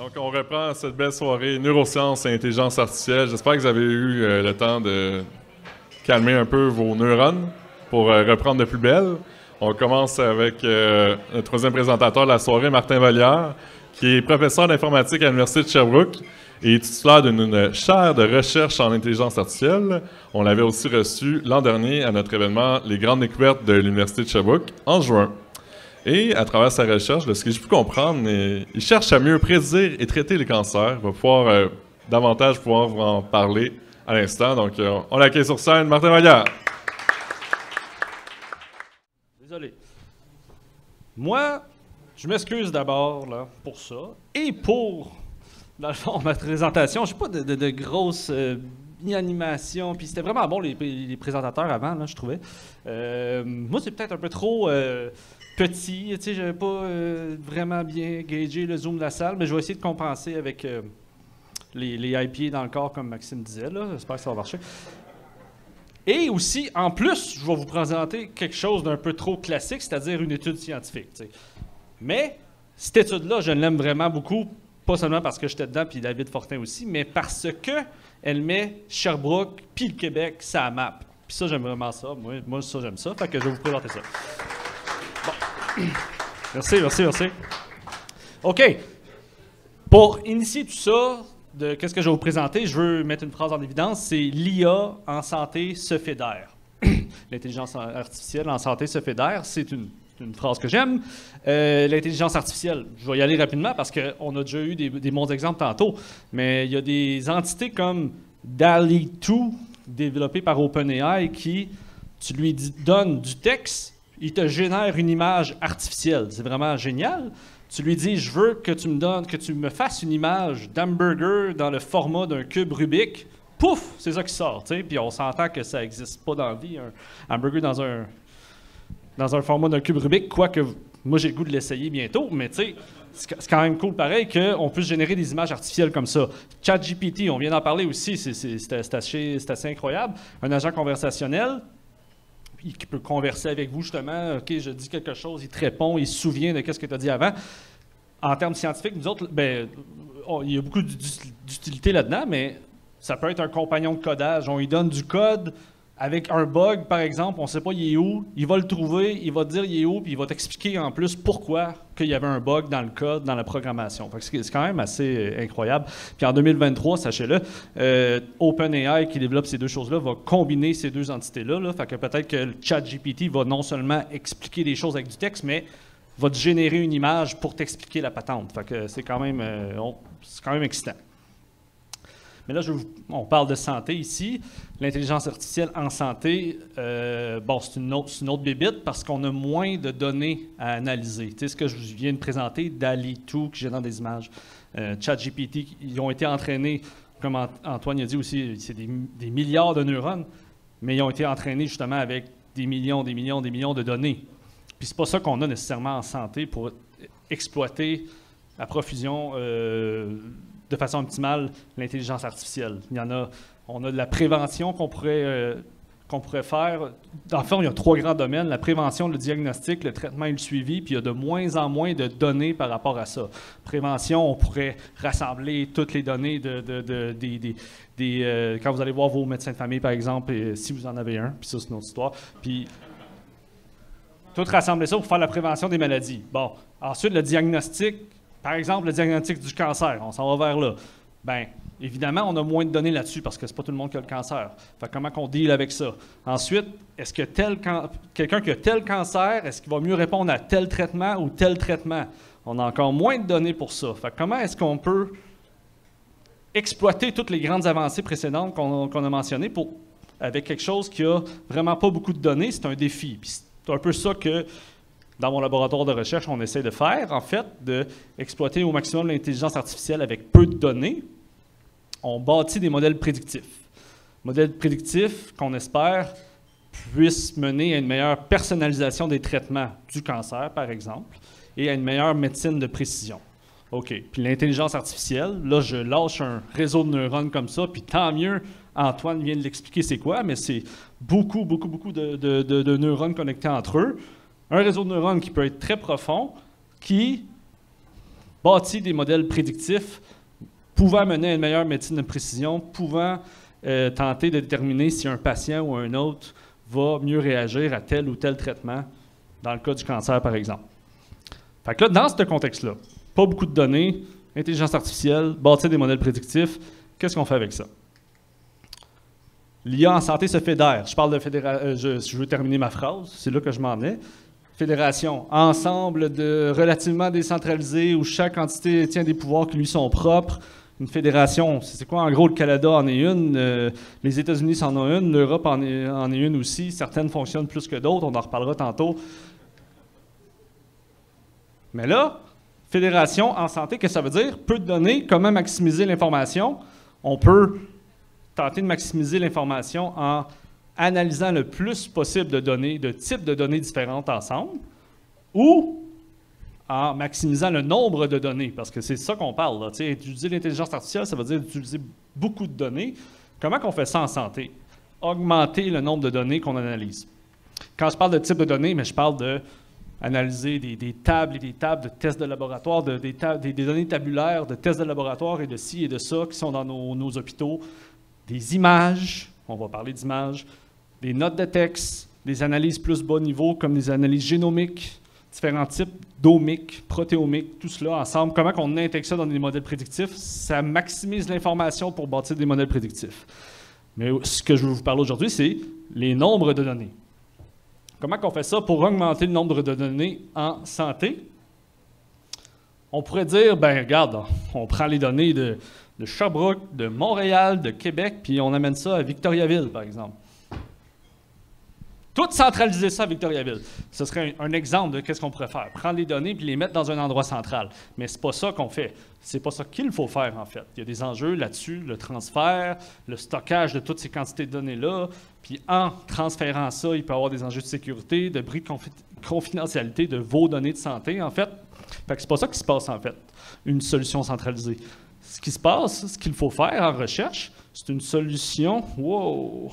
Donc, on reprend cette belle soirée neurosciences et intelligence artificielle. J'espère que vous avez eu le temps de calmer un peu vos neurones pour reprendre de plus belle. On commence avec le troisième présentateur de la soirée, Martin Vallière, qui est professeur d'informatique à l'Université de Sherbrooke et titulaire d'une chaire de recherche en intelligence artificielle. On l'avait aussi reçu l'an dernier à notre événement Les Grandes Découvertes de l'Université de Sherbrooke en juin. Et à travers sa recherche, de ce que j'ai pu comprendre, il cherche à mieux prédire et traiter les cancers. Il va pouvoir davantage pouvoir vous en parler à l'instant. Donc, on l'accueille sur scène, Martin Vallière. Désolé. Moi, je m'excuse d'abord là, pour ça. Et pour, dans le fond, ma présentation, je n'ai pas de grosses animations. Puis c'était vraiment bon, les présentateurs avant, là, je trouvais. Moi, c'est peut-être un peu trop petit. Tu sais, je n'avais pas vraiment bien gagé le zoom de la salle, mais je vais essayer de compenser avec les IPA dans le corps, comme Maxime disait. J'espère que ça va marcher. Et aussi, en plus, je vais vous présenter quelque chose d'un peu trop classique, c'est-à-dire une étude scientifique. T'sais. Mais cette étude-là, je l'aime vraiment beaucoup, pas seulement parce que j'étais dedans, puis David Fortin aussi, mais parce qu'elle met Sherbrooke puis le Québec sur la map. Puis ça, j'aime vraiment ça. Moi ça, j'aime ça. Fait que je vais vous présenter ça. Bon. Merci. OK. Pour initier tout ça, qu'est-ce que je vais vous présenter, je veux mettre une phrase en évidence, c'est l'IA en santé se fédère. L'intelligence artificielle en santé se fédère, c'est une phrase que j'aime. L'intelligence artificielle, je vais y aller rapidement parce qu'on a déjà eu des bons exemples tantôt, mais il y a des entités comme DALL-E 2, développées par OpenAI, qui, tu lui donnes du texte, il te génère une image artificielle. C'est vraiment génial. Tu lui dis, je veux que tu me fasses une image d'hamburger dans le format d'un cube Rubik. Pouf, c'est ça qui sort. T'sais? Puis on s'entend que ça n'existe pas dans la vie, un hamburger dans un format d'un cube Rubik, quoique moi j'ai le goût de l'essayer bientôt, mais tu sais, c'est quand même cool pareil qu'on puisse générer des images artificielles comme ça. ChatGPT, on vient d'en parler aussi, c'est assez incroyable. Un agent conversationnel qui peut converser avec vous, justement. OK, je dis quelque chose, il te répond, il se souvient de ce que tu as dit avant. En termes scientifiques, nous autres, il y a beaucoup d'utilité là-dedans, mais ça peut être un compagnon de codage. On lui donne du code avec un bug, par exemple, on ne sait pas il est où, il va le trouver, il va te dire il est où, puis il va t'expliquer en plus pourquoi qu'il y avait un bug dans le code, dans la programmation. C'est quand même assez incroyable. Puis en 2023, sachez-le, OpenAI qui développe ces deux choses-là va combiner ces deux entités-là. Fait que peut-être que le ChatGPT va non seulement expliquer des choses avec du texte, mais va te générer une image pour t'expliquer la patente. Fait que c'est quand même excitant. Mais là, on parle de santé ici. L'intelligence artificielle en santé, c'est une autre bébite parce qu'on a moins de données à analyser. Tu sais, ce que je viens de présenter, DALL-E 2 qui génère des images, ChatGPT, ils ont été entraînés, comme Antoine a dit aussi, c'est des milliards de neurones, mais ils ont été entraînés justement avec des millions de données. Puis c'est pas ça qu'on a nécessairement en santé pour exploiter à profusion de façon optimale l'intelligence artificielle. On a de la prévention qu'on pourrait faire. En fait, il y a 3 grands domaines, la prévention, le diagnostic, le traitement et le suivi, puis il y a de moins en moins de données par rapport à ça. Prévention, on pourrait rassembler toutes les données quand vous allez voir vos médecins de famille, par exemple, et si vous en avez un, puis ça, c'est une autre histoire, puis tout rassembler ça pour faire la prévention des maladies. Bon, ensuite, le diagnostic. Par exemple, le diagnostic du cancer, on s'en va vers là. Bien, évidemment, on a moins de données là-dessus parce que c'est pas tout le monde qui a le cancer. Fait comment qu'on deal avec ça? Ensuite, est-ce que quelqu'un qui a tel cancer, est-ce qu'il va mieux répondre à tel traitement ou tel traitement? On a encore moins de données pour ça. Fait comment est-ce qu'on peut exploiter toutes les grandes avancées précédentes qu'on a mentionnées avec quelque chose qui a vraiment pas beaucoup de données? C'est un défi. Puis c'est un peu ça que dans mon laboratoire de recherche, on essaie de faire, en fait, d'exploiter au maximum l'intelligence artificielle avec peu de données. On bâtit des modèles prédictifs. Modèles prédictifs qu'on espère puissent mener à une meilleure personnalisation des traitements du cancer, par exemple, et à une meilleure médecine de précision. OK. Puis l'intelligence artificielle, là, je lâche un réseau de neurones comme ça, puis tant mieux, Antoine vient de l'expliquer c'est quoi, mais c'est beaucoup de neurones connectés entre eux. Un réseau de neurones qui peut être très profond, qui bâti des modèles prédictifs pouvant mener à une meilleure médecine de précision, pouvant tenter de déterminer si un patient ou un autre va mieux réagir à tel ou tel traitement, dans le cas du cancer, par exemple. Fait que là, dans ce contexte-là, pas beaucoup de données, intelligence artificielle, bâtir des modèles prédictifs, qu'est-ce qu'on fait avec ça? L'IA en santé se fédère. Je parle de fédération, je veux terminer ma phrase, c'est là que je m'en ai. Fédération, ensemble relativement décentralisé où chaque entité tient des pouvoirs qui lui sont propres. Une fédération, c'est quoi? En gros, le Canada en est une, les États-Unis en ont une, l'Europe en est une aussi. Certaines fonctionnent plus que d'autres, on en reparlera tantôt. Mais là, fédération en santé, qu'est-ce que ça veut dire? Peu de données, comment maximiser l'information? On peut tenter de maximiser l'information en analysant le plus possible de données, de types de données différentes ensemble, ou en maximisant le nombre de données, parce que c'est ça qu'on parle. Là. Utiliser l'intelligence artificielle, ça veut dire utiliser beaucoup de données. Comment on fait ça en santé? Augmenter le nombre de données qu'on analyse. Quand je parle de type de données, mais je parle d'analyser des tables et des tables de tests de laboratoire, des données tabulaires de tests de laboratoire et de ci et de ça qui sont dans nos hôpitaux, des images, on va parler d'images, des notes de texte, des analyses plus bas niveau comme des analyses génomiques, différents types d'omiques, protéomiques, tout cela ensemble. Comment on intègre ça dans des modèles prédictifs? Ça maximise l'information pour bâtir des modèles prédictifs. Mais ce que je veux vous parler aujourd'hui, c'est les nombres de données. Comment on fait ça pour augmenter le nombre de données en santé? On pourrait dire, ben regarde, on prend les données de Sherbrooke, de Montréal, de Québec, puis on amène ça à Victoriaville, par exemple. Tout centraliser ça à Victoriaville. Ce serait un exemple de qu'est-ce qu'on pourrait faire. Prendre les données puis les mettre dans un endroit central. Mais c'est pas ça qu'on fait. C'est pas ça qu'il faut faire, en fait. Il y a des enjeux là-dessus, le transfert, le stockage de toutes ces quantités de données-là. Puis en transférant ça, il peut y avoir des enjeux de sécurité, de bris de confidentialité de vos données de santé, en fait. Fait que c'est pas ça qui se passe, en fait, une solution centralisée. Ce qui se passe, ce qu'il faut faire en recherche, c'est une solution... Wow!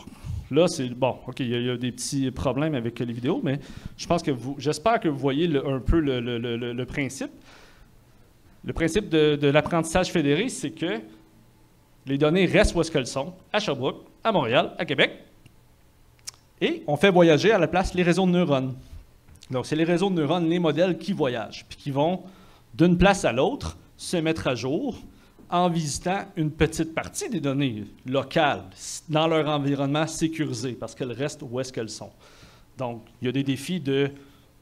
Là, c'est bon, OK, il y a des petits problèmes avec les vidéos, mais je pense que j'espère que vous voyez un peu le principe. Le principe de l'apprentissage fédéré, c'est que les données restent où est-ce qu'elles sont, à Sherbrooke, à Montréal, à Québec, et on fait voyager à la place les réseaux de neurones. Donc, c'est les réseaux de neurones, les modèles qui voyagent, puis qui vont d'une place à l'autre se mettre à jour, en visitant une petite partie des données locales dans leur environnement sécurisé, parce qu'elles restent où est-ce qu'elles sont. Donc, il y a des défis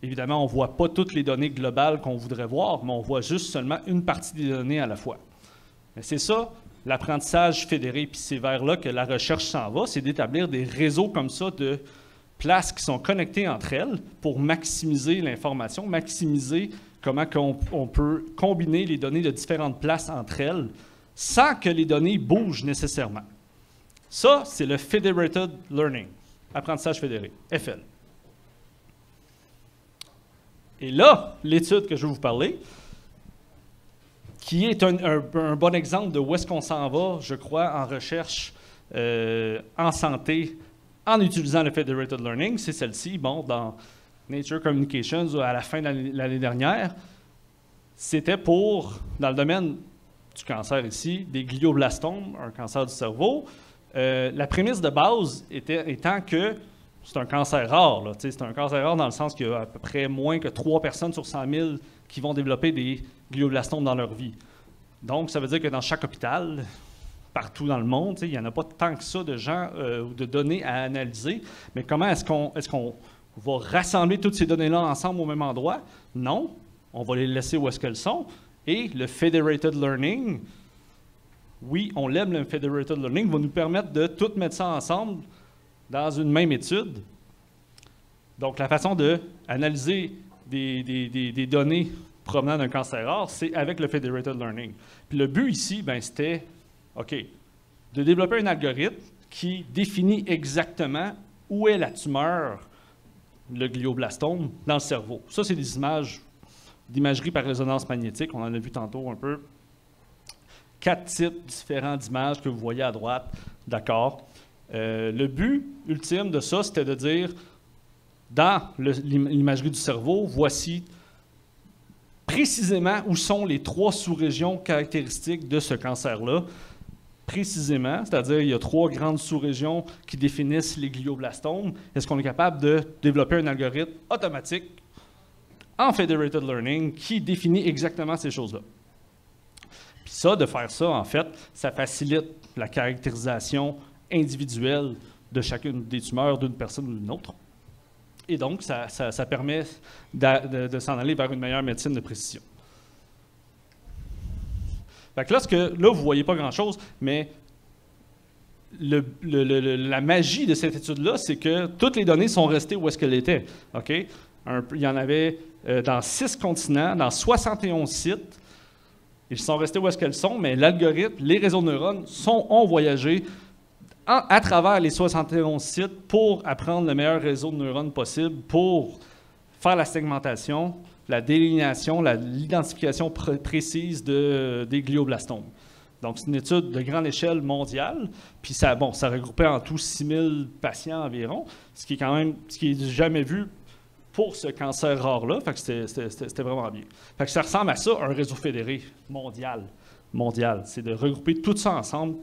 évidemment, on ne voit pas toutes les données globales qu'on voudrait voir, mais on voit juste seulement une partie des données à la fois. Mais c'est ça, l'apprentissage fédéré, puis c'est vers là que la recherche s'en va, c'est d'établir des réseaux comme ça de places qui sont connectées entre elles pour maximiser l'information, maximiser comment on peut combiner les données de différentes places entre elles sans que les données bougent nécessairement. Ça, c'est le Federated Learning, apprentissage fédéré, FL. Et là, l'étude que je vais vous parler, qui est un bon exemple de où est-ce qu'on s'en va, je crois, en recherche en santé, en utilisant le Federated Learning, c'est celle-ci, bon, dans Nature Communications, à la fin de l'année dernière, c'était dans le domaine du cancer ici, des glioblastomes, un cancer du cerveau. La prémisse de base étant que c'est un cancer rare. C'est un cancer rare dans le sens qu'il y a à peu près moins que 3 personnes sur 100 000 qui vont développer des glioblastomes dans leur vie. Donc, ça veut dire que dans chaque hôpital, partout dans le monde, il n'y en a pas tant que ça de gens ou de données à analyser. Mais comment est-ce qu'on va rassembler toutes ces données-là ensemble au même endroit? Non, on va les laisser où est-ce qu'elles sont. Et le Federated Learning, oui, on l'aime, le Federated Learning, va nous permettre de tout mettre ça ensemble dans une même étude. Donc, la façon d'analyser des données provenant d'un cancer rare, c'est avec le Federated Learning. Puis le but ici, c'était, OK, de développer un algorithme qui définit exactement où est la tumeur, le glioblastome, dans le cerveau. Ça, c'est des images d'imagerie par résonance magnétique. On en a vu tantôt un peu. 4 types différents d'images que vous voyez à droite. D'accord. Le but ultime de ça, c'était de dire, dans l'imagerie du cerveau, voici précisément où sont les 3 sous-régions caractéristiques de ce cancer-là. Précisément, c'est-à-dire il y a 3 grandes sous-régions qui définissent les glioblastomes. Est-ce qu'on est capable de développer un algorithme automatique en Federated Learning qui définit exactement ces choses-là? Puis ça, de faire ça, en fait, ça facilite la caractérisation individuelle de chacune des tumeurs d'une personne ou d'une autre. Et donc, ça permet de s'en aller vers une meilleure médecine de précision. Fait que là, vous ne voyez pas grand-chose, mais la magie de cette étude-là, c'est que toutes les données sont restées où est-ce qu'elles étaient. Okay? Il y en avait dans 6 continents, dans 71 sites. Ils sont restés où est-ce qu'elles sont, mais l'algorithme, les réseaux de neurones ont voyagé à travers les 71 sites pour apprendre le meilleur réseau de neurones possible, pour faire la segmentation, la délinéation, l'identification précise des glioblastomes. Donc, c'est une étude de grande échelle mondiale, puis ça regroupait en tout 6000 patients environ, ce qui est jamais vu pour ce cancer rare-là, fait que c'était vraiment bien. Fait que ça ressemble à ça, un réseau fédéré mondial. C'est de regrouper tout ça ensemble,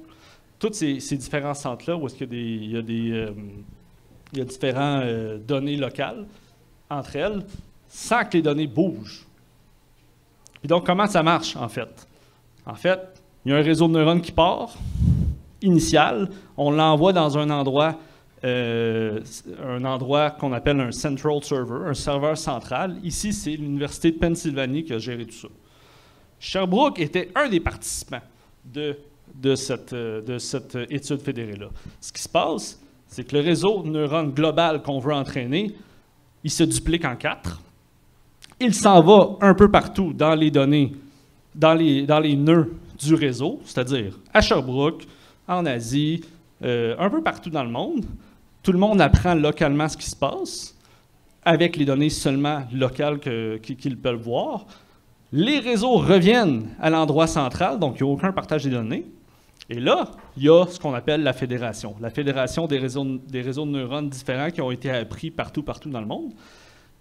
tous ces différents centres-là, où est-ce qu'il y a différentes données locales entre elles, sans que les données bougent. Et donc, comment ça marche, en fait? En fait, il y a un réseau de neurones qui part, initial, on l'envoie dans un endroit qu'on appelle un central server, un serveur central. Ici, c'est l'Université de Pennsylvanie qui a géré tout ça. Sherbrooke était un des participants de cette étude fédérée-là. Ce qui se passe, c'est que le réseau de neurones global qu'on veut entraîner, il se duplique en 4. Il s'en va un peu partout dans les données, dans les nœuds du réseau, c'est-à-dire à Sherbrooke, en Asie, un peu partout dans le monde. Tout le monde apprend localement ce qui se passe, avec les données seulement locales qu'ils peuvent voir. Les réseaux reviennent à l'endroit central, donc il n'y a aucun partage des données. Et là, il y a ce qu'on appelle la fédération des réseaux de neurones différents qui ont été appris partout dans le monde.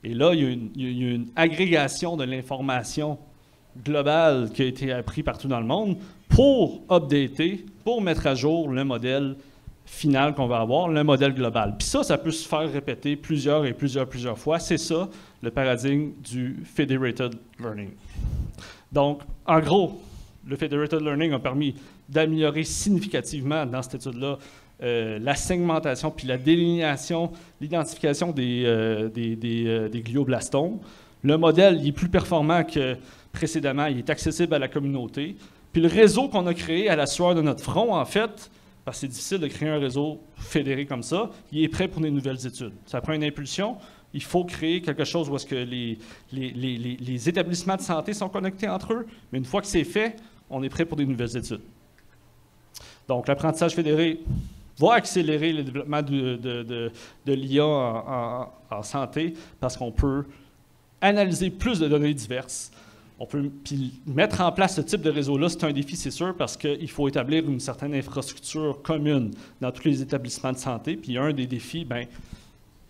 Et là, il y a une agrégation de l'information globale qui a été appris partout dans le monde pour updater, pour mettre à jour le modèle final qu'on va avoir, le modèle global. Puis ça peut se faire répéter plusieurs fois. C'est ça, le paradigme du Federated Learning. Donc, en gros, le Federated Learning a permis d'améliorer significativement dans cette étude-là la segmentation puis la délinéation, l'identification des glioblastomes. Le modèle il est plus performant que précédemment, il est accessible à la communauté. Puis le réseau qu'on a créé à la sueur de notre front, en fait, parce que c'est difficile de créer un réseau fédéré comme ça, il est prêt pour des nouvelles études. Ça prend une impulsion. Il faut créer quelque chose où est-ce que les établissements de santé sont connectés entre eux, mais une fois que c'est fait, on est prêt pour des nouvelles études. Donc, l'apprentissage fédéré va accélérer le développement de l'IA en santé parce qu'on peut analyser plus de données diverses. On peut puis mettre en place ce type de réseau-là, c'est un défi, c'est sûr, parce qu'il faut établir une certaine infrastructure commune dans tous les établissements de santé. Puis un des défis,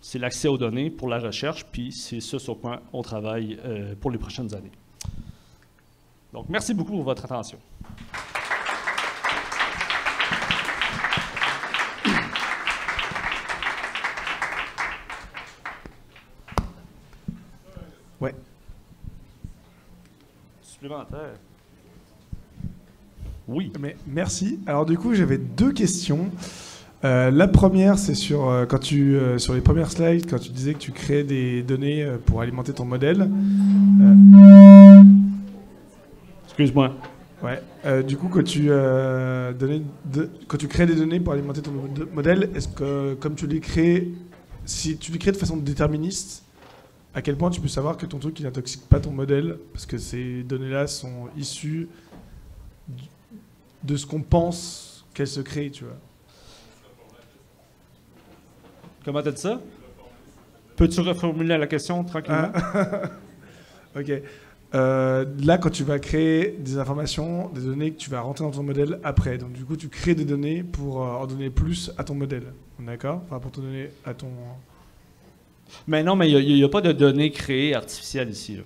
c'est l'accès aux données pour la recherche, puis c'est ce sur quoi on travaille pour les prochaines années. Donc, merci beaucoup pour votre attention. Ouais. Supplémentaire. Oui. Mais merci. Alors du coup, j'avais 2 questions. La première, c'est sur les premières slides, quand tu disais que tu créais des données pour alimenter ton modèle. Excuse-moi. Ouais. Du coup, quand tu crées des données pour alimenter ton modèle, est-ce que, comme tu les crées, si tu les crées de façon déterministe, à quel point tu peux savoir que ton truc il n'intoxique pas ton modèle, parce que ces données-là sont issues de ce qu'on pense qu'elles se créent, tu vois. Comment t'as dit ça? Peux-tu reformuler la question tranquillement? Ok. Là, quand tu vas créer des informations, des données que tu vas rentrer dans ton modèle après, donc du coup, tu crées des données pour en donner plus à ton modèle. D'accord? Enfin, pour te donner à ton... Mais non, mais il n'y a pas de données créées artificielles ici. Là.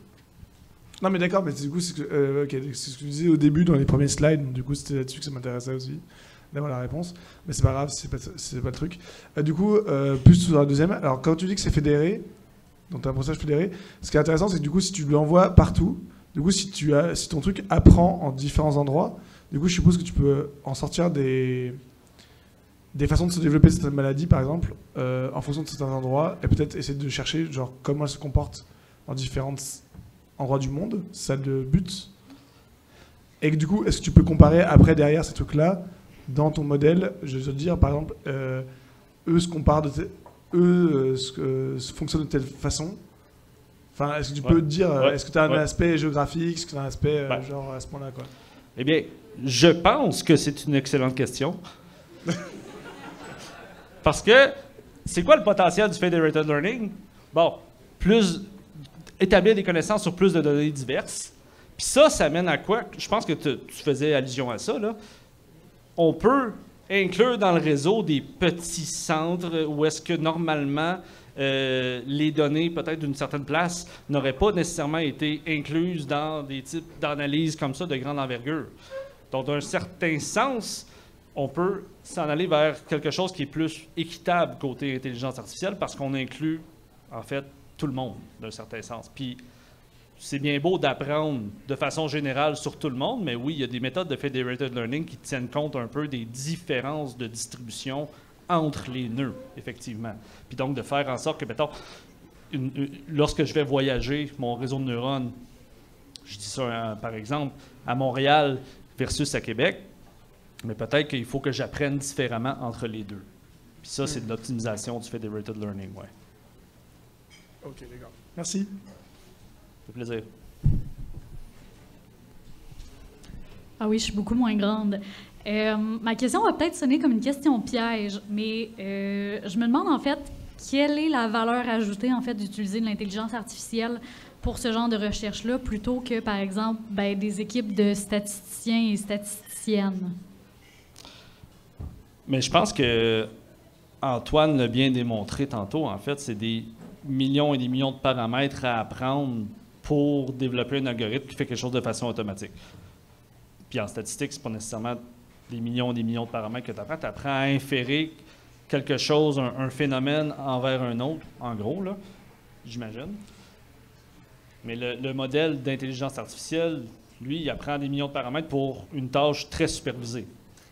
Non, mais d'accord, mais du coup, c'est ce que tu disais au début dans les premiers slides, donc du coup, c'était là-dessus que ça m'intéressait aussi d'avoir la réponse. Mais c'est pas grave, c'est pas le truc. Du coup, plus sur la deuxième. Alors, quand tu dis que c'est fédéré, donc tu as un processage fédéré, ce qui est intéressant, c'est que du coup, si tu l'envoies partout, du coup, si ton truc apprend en différents endroits, du coup, je suppose que tu peux en sortir des façons de se développer cette maladie, par exemple, en fonction de certains endroits, et peut-être essayer de chercher genre comment elle se comporte dans différents endroits du monde, c'est ça le but. Et que, du coup, est-ce que tu peux comparer après, derrière ces trucs-là, dans ton modèle, je veux dire, par exemple, eux se comparent fonctionnent de telle façon. Enfin, est-ce que tu peux dire, est-ce que tu as un aspect géographique, est-ce que tu as un aspect genre à ce point-là, quoi? Eh bien, je pense que c'est une excellente question. Parce que, c'est quoi le potentiel du federated learning? Bon, établir des connaissances sur plus de données diverses. Puis ça mène à quoi? Je pense que tu faisais allusion à ça, là. On peut inclure dans le réseau des petits centres où est-ce que normalement les données, peut-être d'une certaine place, n'auraient pas nécessairement été incluses dans des types d'analyses comme ça de grande envergure. Donc, d'un certain sens, on peut s'en aller vers quelque chose qui est plus équitable côté intelligence artificielle parce qu'on inclut, en fait, tout le monde, d'un certain sens. Puis, c'est bien beau d'apprendre de façon générale sur tout le monde, mais oui, il y a des méthodes de federated learning qui tiennent compte un peu des différences de distribution entre les nœuds, effectivement. Puis donc, de faire en sorte que, mettons, lorsque je vais voyager, mon réseau de neurones, je dis ça par exemple, à Montréal versus à Québec, mais peut-être qu'il faut que j'apprenne différemment entre les deux. Puis ça, c'est de l'optimisation du federated learning, ouais. Ok, d'accord. Merci. Ça fait plaisir. Ah oui, je suis beaucoup moins grande. Ma question va peut-être sonner comme une question piège, mais je me demande en fait quelle est la valeur ajoutée en fait d'utiliser de l'intelligence artificielle pour ce genre de recherche-là plutôt que, par exemple, des équipes de statisticiens et statisticiennes. Mais je pense que Antoine l'a bien démontré tantôt. En fait, c'est des millions et des millions de paramètres à apprendre pour développer un algorithme qui fait quelque chose de façon automatique. Puis en statistique, c'est pas nécessairement des millions et des millions de paramètres que tu apprends. Tu apprends à inférer quelque chose, un phénomène envers un autre, en gros, là, j'imagine. Mais le modèle d'intelligence artificielle, lui, il apprend des millions de paramètres pour une tâche très supervisée.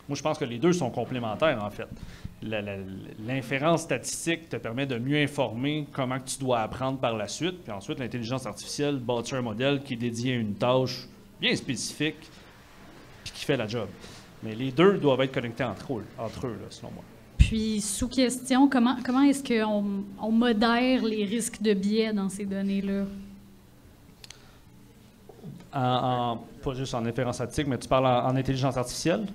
Moi, je pense que les deux sont complémentaires, en fait. L'inférence statistique te permet de mieux informer comment tu dois apprendre par la suite. Puis ensuite, l'intelligence artificielle bâtit un modèle qui est dédié à une tâche bien spécifique puis qui fait la job. Mais les deux doivent être connectés entre eux là, selon moi. Puis, sous question, comment est-ce qu'on modère les risques de biais dans ces données-là? Pas juste en inférence statistique, mais tu parles en intelligence artificielle?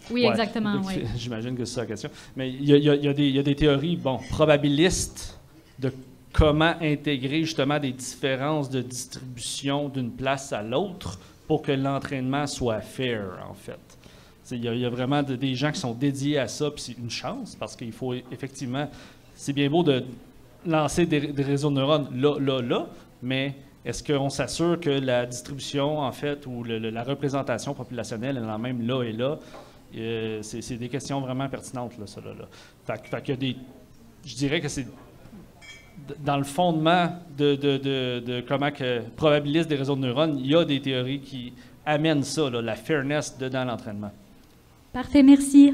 Oui, ouais, exactement. Oui. J'imagine que c'est ça la question. Mais il y a des théories probabilistes de comment intégrer justement des différences de distribution d'une place à l'autre pour que l'entraînement soit fair, en fait. Il y a vraiment des gens qui sont dédiés à ça, puis c'est une chance, parce qu'il faut effectivement... C'est bien beau de lancer des réseaux de neurones là, mais est-ce qu'on s'assure que la distribution, en fait, ou la représentation populationnelle est la même là et là? C'est des questions vraiment pertinentes, là, ça, là. Fait qu'il y a des... Je dirais que c'est dans le fondement de comment que probabiliste des réseaux de neurones, il y a des théories qui amènent ça, là, la fairness dans l'entraînement. Parfait, merci.